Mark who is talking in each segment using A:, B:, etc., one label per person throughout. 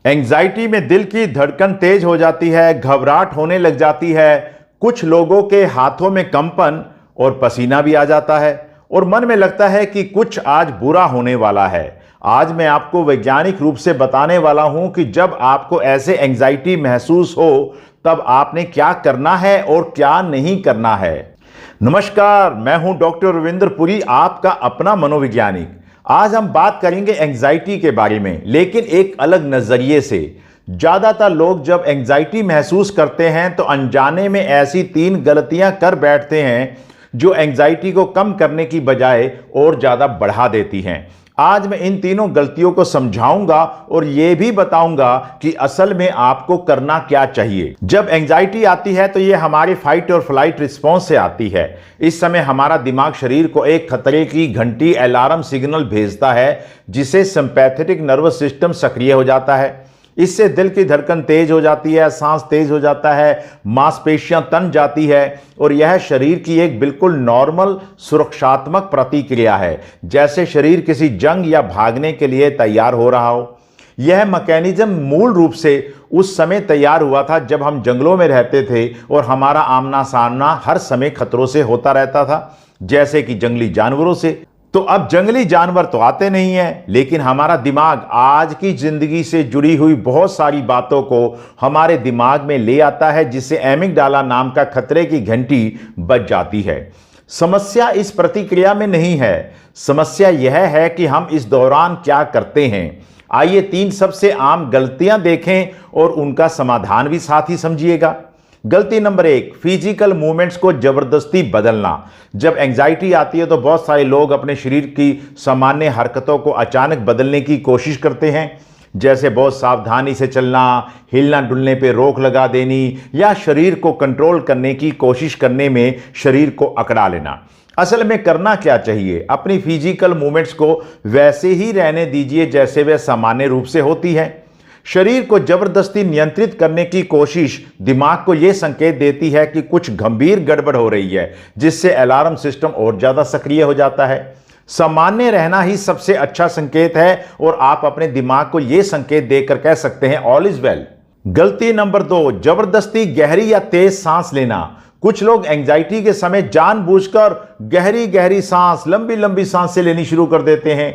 A: Anxiety में दिल की धड़कन तेज हो जाती है, घबराहट होने लग जाती है, कुछ लोगों के हाथों में कंपन और पसीना भी आ जाता है और मन में लगता है कि कुछ आज बुरा होने वाला है। आज मैं आपको वैज्ञानिक रूप से बताने वाला हूं कि जब आपको ऐसे एंजाइटी महसूस हो तब आपने क्या करना है और क्या नहीं करना है। नमस्कार, मैं हूं डॉक्टर रविंद्र पुरी, आपका अपना मनोवैज्ञानिक। आज हम बात करेंगे एंजाइटी के बारे में, लेकिन एक अलग नजरिए से। ज्यादातर लोग जब एंजाइटी महसूस करते हैं तो अनजाने में ऐसी 3 गलतियां कर बैठते हैं जो एंजाइटी को कम करने की बजाय और ज्यादा बढ़ा देती हैं। आज मैं इन तीनों गलतियों को समझाऊंगा और यह भी बताऊंगा कि असल में आपको करना क्या चाहिए। जब एंजाइटी आती है तो यह हमारे फाइट और फ्लाइट रिस्पॉन्स से आती है। इस समय हमारा दिमाग शरीर को एक खतरे की घंटी अलार्म सिग्नल भेजता है, जिसे सिंपैथेटिक नर्वस सिस्टम सक्रिय हो जाता है। इससे दिल की धड़कन तेज हो जाती है, सांस तेज हो जाता है, मांसपेशियां तन जाती है और यह शरीर की एक बिल्कुल नॉर्मल सुरक्षात्मक प्रतिक्रिया है, जैसे शरीर किसी जंग या भागने के लिए तैयार हो रहा हो। यह मैकेनिज्म मूल रूप से उस समय तैयार हुआ था जब हम जंगलों में रहते थे और हमारा आमना सामना हर समय खतरों से होता रहता था, जैसे कि जंगली जानवरों से। तो अब जंगली जानवर तो आते नहीं हैं, लेकिन हमारा दिमाग आज की जिंदगी से जुड़ी हुई बहुत सारी बातों को हमारे दिमाग में ले आता है, जिससे एमिगडाला नाम का खतरे की घंटी बज जाती है। समस्या इस प्रतिक्रिया में नहीं है, समस्या यह है कि हम इस दौरान क्या करते हैं। आइए 3 सबसे आम गलतियां देखें और उनका समाधान भी साथ ही समझिएगा। गलती नंबर 1, फिजिकल मूवमेंट्स को जबरदस्ती बदलना। जब एंजाइटी आती है तो बहुत सारे लोग अपने शरीर की सामान्य हरकतों को अचानक बदलने की कोशिश करते हैं, जैसे बहुत सावधानी से चलना, हिलना डुलने पे रोक लगा देनी या शरीर को कंट्रोल करने की कोशिश करने में शरीर को अकड़ा लेना। असल में करना क्या चाहिए, अपनी फिजिकल मूवमेंट्स को वैसे ही रहने दीजिए जैसे वे सामान्य रूप से होती है। शरीर को जबरदस्ती नियंत्रित करने की कोशिश दिमाग को यह संकेत देती है कि कुछ गंभीर गड़बड़ हो रही है, जिससे अलार्म सिस्टम और ज्यादा सक्रिय हो जाता है। सामान्य रहना ही सबसे अच्छा संकेत है और आप अपने दिमाग को यह संकेत देकर कह सकते हैं ऑल इज वेल। गलती नंबर 2, जबरदस्ती गहरी या तेज सांस लेना। कुछ लोग एंजाइटी के समय जानबूझकर गहरी गहरी सांस, लंबी लंबी सांसें लेनी शुरू कर देते हैं।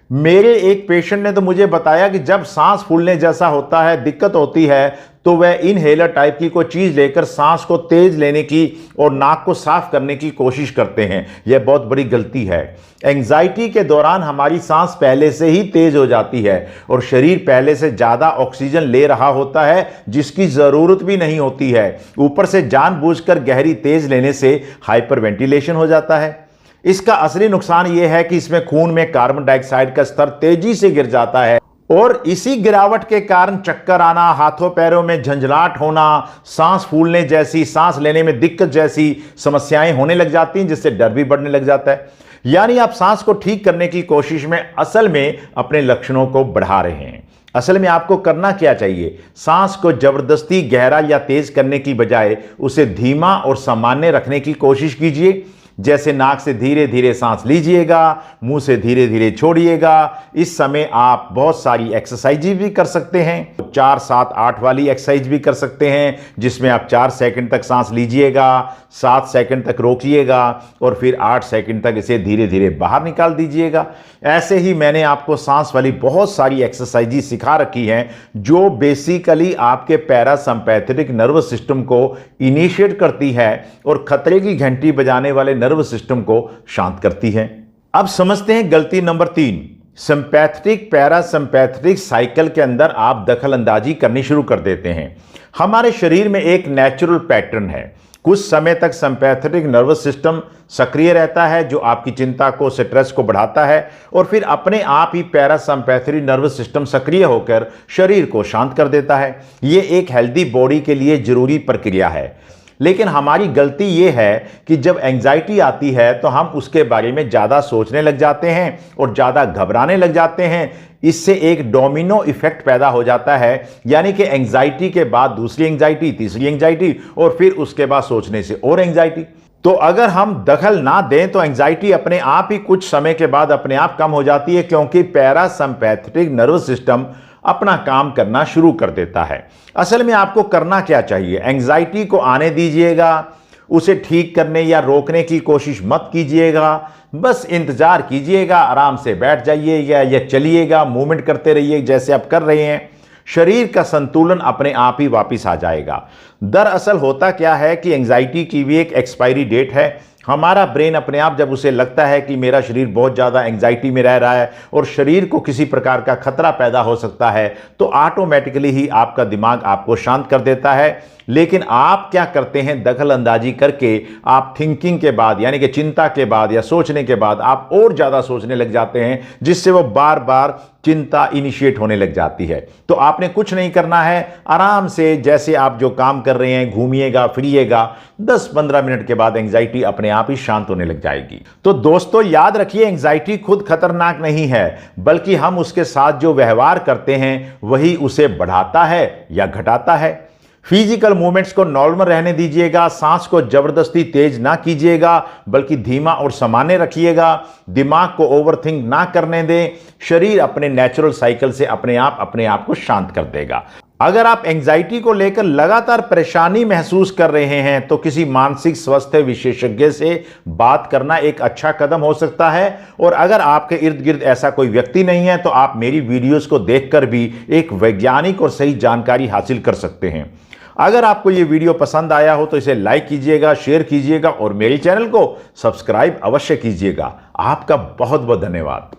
A: मेरे एक पेशेंट ने तो मुझे बताया कि जब सांस फूलने जैसा होता है, दिक्कत होती है, तो वह इनहेलर टाइप की कोई चीज लेकर सांस को तेज लेने की और नाक को साफ करने की कोशिश करते हैं। यह बहुत बड़ी गलती है। एंजाइटी के दौरान हमारी सांस पहले से ही तेज हो जाती है और शरीर पहले से ज्यादा ऑक्सीजन ले रहा होता है, जिसकी जरूरत भी नहीं होती है। ऊपर से जानबूझकर गहरी तेज लेने से हाइपरवेंटिलेशन हो जाता है। इसका असली नुकसान यह है कि इसमें खून में कार्बन डाइऑक्साइड का स्तर तेजी से गिर जाता है और इसी गिरावट के कारण चक्कर आना, हाथों पैरों में झंझलाहट होना, सांस फूलने जैसी, सांस लेने में दिक्कत जैसी समस्याएं होने लग जाती हैं, जिससे डर भी बढ़ने लग जाता है। यानी आप सांस को ठीक करने की कोशिश में असल में अपने लक्षणों को बढ़ा रहे हैं। असल में आपको करना क्या चाहिए, सांस को जबरदस्ती गहरा या तेज करने की बजाय उसे धीमा और सामान्य रखने की कोशिश कीजिए। जैसे नाक से धीरे धीरे सांस लीजिएगा, मुंह से धीरे धीरे छोड़िएगा। इस समय आप बहुत सारी एक्सरसाइज भी कर सकते हैं। 4, 7, 8 वाली एक्सरसाइज भी कर सकते हैं, जिसमें आप 4 सेकंड तक सांस लीजिएगा, 7 सेकंड तक रोकिएगा और फिर 8 सेकंड तक इसे धीरे धीरे बाहर निकाल दीजिएगा। ऐसे ही मैंने आपको सांस वाली बहुत सारी एक्सरसाइज सिखा रखी हैं, जो बेसिकली आपके पैरासिम्पैथेटिक नर्वस सिस्टम को इनिशिएट करती है और खतरे की घंटी बजाने वाले नर्वस सिस्टम को शांत करती है। अब समझते हैं गलती नंबर 3, सिंपैथेटिक पैरासिम्पैथेटिक साइकिल के अंदर आप दखल अंदाजी करनी शुरू कर देते हैं। हमारे शरीर में एक नेचुरल पैटर्न है, कुछ समय तक सिंपैथेटिक नर्वस सिस्टम सक्रिय रहता है, जो आपकी चिंता को, स्ट्रेस को बढ़ाता है और फिर अपने आप ही पैरासिम्पैथेटिक नर्वस सिस्टम सक्रिय होकर शरीर को शांत कर देता है। यह एक हेल्दी बॉडी के लिए जरूरी प्रक्रिया है। लेकिन हमारी गलती यह है कि जब एंजाइटी आती है तो हम उसके बारे में ज़्यादा सोचने लग जाते हैं और ज़्यादा घबराने लग जाते हैं। इससे एक डोमिनो इफेक्ट पैदा हो जाता है, यानी कि एंजाइटी के बाद दूसरी एंजाइटी, तीसरी एंजाइटी और फिर उसके बाद सोचने से और एंजाइटी। तो अगर हम दखल ना दें तो एंजाइटी अपने आप ही कुछ समय के बाद अपने आप कम हो जाती है, क्योंकि पैरासिम्पैथेटिक नर्वस सिस्टम अपना काम करना शुरू कर देता है। असल में आपको करना क्या चाहिए? एंजाइटी को आने दीजिएगा, उसे ठीक करने या रोकने की कोशिश मत कीजिएगा, बस इंतजार कीजिएगा, आराम से बैठ जाइएगा या चलिएगा, मूवमेंट करते रहिए जैसे आप कर रहे हैं। शरीर का संतुलन अपने आप ही वापस आ जाएगा। दरअसल होता क्या है कि एंजाइटी की भी एक एक्सपायरी डेट है। हमारा ब्रेन अपने आप जब उसे लगता है कि मेरा शरीर बहुत ज़्यादा एंजाइटी में रह रहा है और शरीर को किसी प्रकार का खतरा पैदा हो सकता है, तो ऑटोमेटिकली ही आपका दिमाग आपको शांत कर देता है। लेकिन आप क्या करते हैं? दखल अंदाजी करके आप थिंकिंग के बाद, यानी कि चिंता के बाद या सोचने के बाद आप और ज़्यादा सोचने लग जाते हैं, जिससे वो बार बार चिंता इनिशिएट होने लग जाती है। तो आपने कुछ नहीं करना है, आराम से जैसे आप जो काम कर रहे हैं घूमिएगा फिरिएगा, 10-15 मिनट के बाद एंजाइटी अपने आप ही शांत होने लग जाएगी। तो दोस्तों याद रखिए, एंजाइटी खुद खतरनाक नहीं है, बल्कि हम उसके साथ जो व्यवहार करते हैं वही उसे बढ़ाता है या घटाता है। फिजिकल मूवमेंट्स को नॉर्मल रहने दीजिएगा, सांस को जबरदस्ती तेज ना कीजिएगा बल्कि धीमा और सामान्य रखिएगा। दिमाग को ओवरथिंक ना करने दें, शरीर अपने नेचुरल साइकिल से अपने आप को शांत कर देगा। अगर आप एंजाइटी को लेकर लगातार परेशानी महसूस कर रहे हैं तो किसी मानसिक स्वास्थ्य विशेषज्ञ से बात करना एक अच्छा कदम हो सकता है। और अगर आपके इर्द गिर्द ऐसा कोई व्यक्ति नहीं है तो आप मेरी वीडियोस को देखकर भी एक वैज्ञानिक और सही जानकारी हासिल कर सकते हैं। अगर आपको ये वीडियो पसंद आया हो तो इसे लाइक कीजिएगा, शेयर कीजिएगा और मेरे चैनल को सब्सक्राइब अवश्य कीजिएगा। आपका बहुत बहुत धन्यवाद।